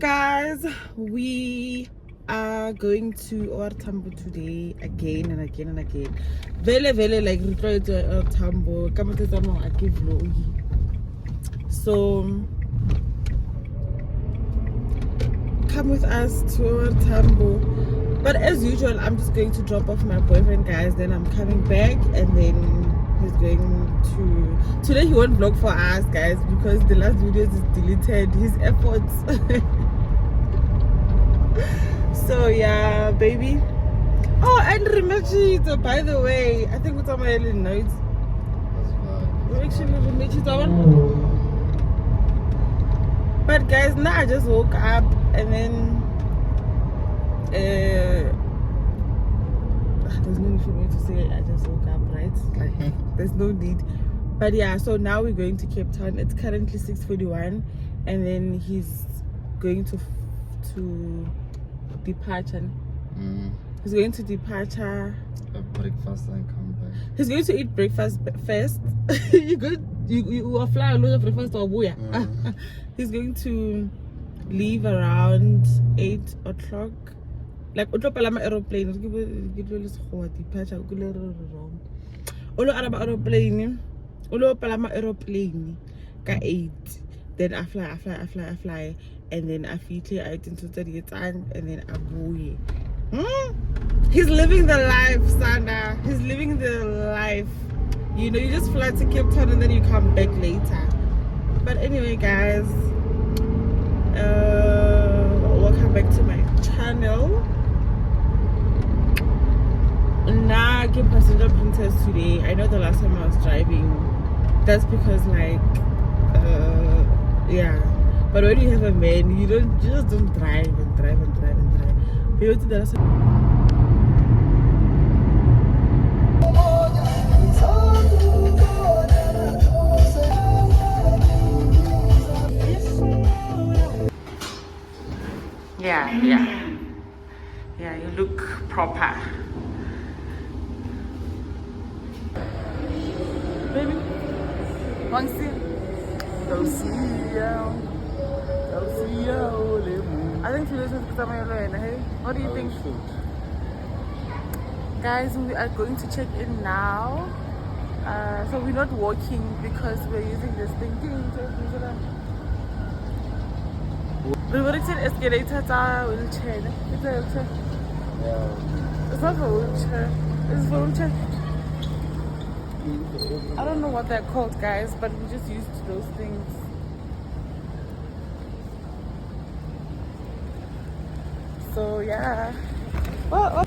guys, we are going to Tambo today again and again and again. Vele like we try to Tambo. So come with us to Tambo. But as usual, I'm just going to drop off my boyfriend, guys. Then I'm coming back, and then he's going to. Today he won't vlog for us, guys, because the last video is deleted. His efforts. So yeah, baby. Oh, and remember, by the way, I think it's on my early notes. We actually remember. But guys, now I just woke up and then there's no need for me to say I just woke up, right? Like there's no need. But yeah, so now we're going to Cape Town. It's currently 6:41, and then he's going to departure. He's going to departure. Breakfast and come back. He's going to eat breakfast first. you will fly a lot of breakfast or booyah. He's going to leave around 8 o'clock. Like palama aeroplane. Departure. Aeroplane. Palama aeroplane. Ka 8. Then I fly. And then I feed it into the and then I booyah. He's living the life, Sandra. He's living the life. You know, you just fly to Cape Town and then you come back later. But anyway, guys, welcome back to my channel. Now I get passenger printers today. I know the last time I was driving, that's because like yeah. But when you have a man, you just don't drive and drive. We go to the last. Yeah, you look proper. Baby, want to see? Go see you. I think today's is hey? What do you think? Guys, we are going to check in now. So we're not walking because we're using this thing. We were in escalator, wheelchair. It's a wheelchair. Yeah. It's not a wheelchair. It's a wheelchair. I don't know what they're called, guys, but we just used those things. So yeah. Oh.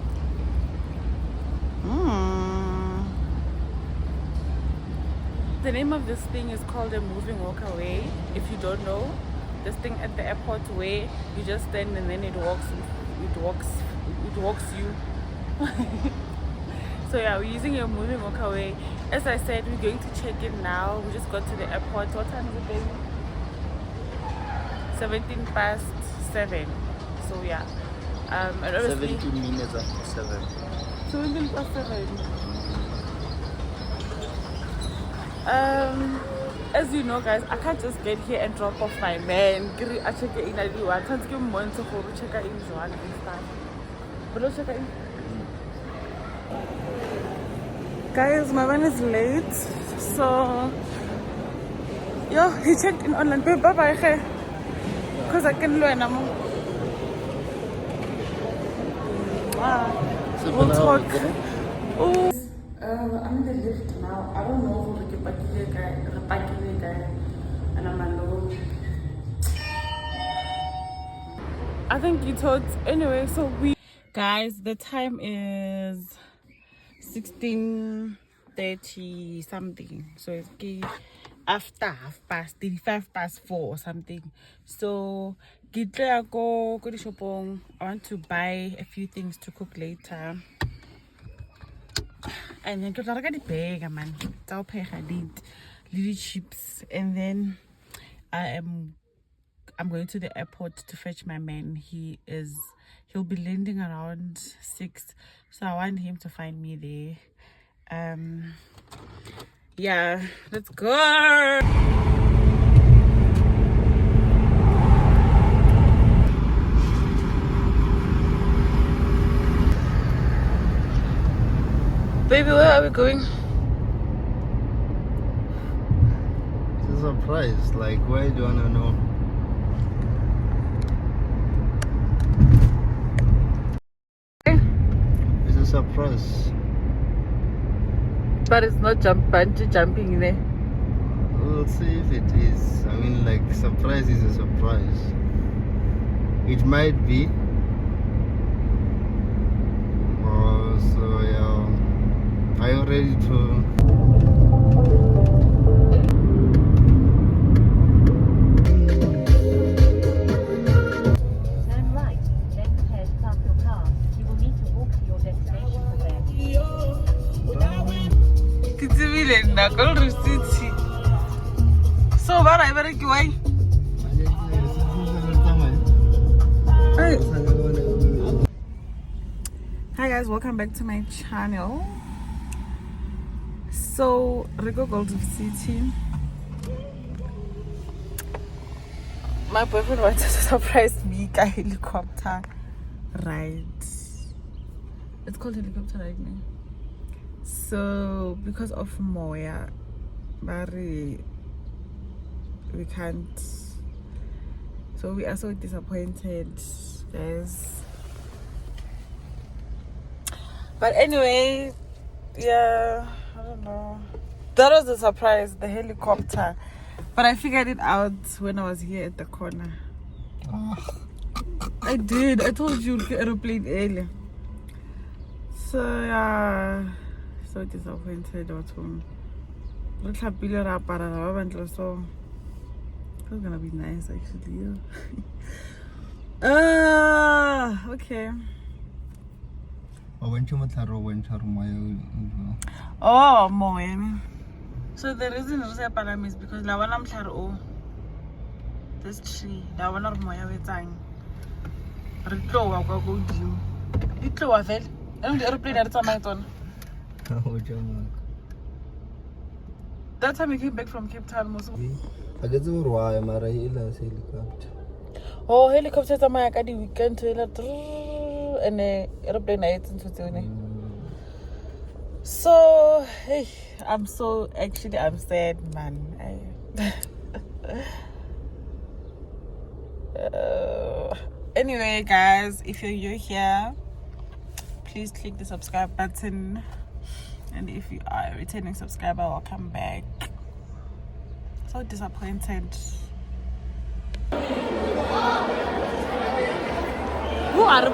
The name of this thing is called a moving walkaway. If you don't know, this thing at the airport where you just stand and then it walks you. So yeah, we're using a moving walkaway. As I said, we're going to check in now. We just got to the airport. What time is it, baby? 7:17. So yeah. And 17 minutes after 7. 7:17. As you know, guys, I can't just get here and drop off my man. I check in. I can't give him one to check in one and stuff. But don't check in. Guys, my man is late, so he checked in online. Bye bye, cause I can learn. We'll talk. Oh. I'm in the lift now. I don't know who the guy, and I'm alone. I think you told anyway. So guys, the time is 16:30 something. So it's after 35 past 4 or something. So I want to buy a few things to cook later. And then because I got the bag, man, I'll pay her little chips, and then I'm going to the airport to fetch my man. He'll be landing around 6, so I want him to find me there. Yeah, let's go. Baby, where are we going? It's a surprise. Like, why do you wanna know? It's a surprise. But it's not bungee jumping there. We'll see if it is. I mean, like, surprise is a surprise. It might be. Oh, so yeah. Are you ready to? Turn right, then prepare to park your car. You will need to walk to your destination from there. Kitimile na call receipt. So what I better go away. Hi guys, welcome back to my channel. So Rico Gold City. My boyfriend wanted to surprise me by helicopter ride. It's called helicopter ride now. So because of Moya, we can't. So we are so disappointed, guys. But anyway, yeah, I don't know. That was the surprise, the helicopter. But I figured it out when I was here at the corner. I did. I told you the aeroplane earlier. So yeah, so disappointed at home. So it's gonna be nice actually. Okay. Oh, moya. So the reason I say palam is because la wana mhlaro this tree, la wana re moya wetsang. Re tlo wa kwa go dim. Di tlo wa vele. And the airplane at tsamaya tsona. That time we came back from Cape Town most. I get to why mara ila helicopter. Oh, helicopter tsamaya ka di weekend to ila and airplane na it's into tsone. So, hey, I'm sad, man. Anyway, guys, if you're new here, please click the subscribe button. And if you are a returning subscriber, welcome back. So disappointed. Who are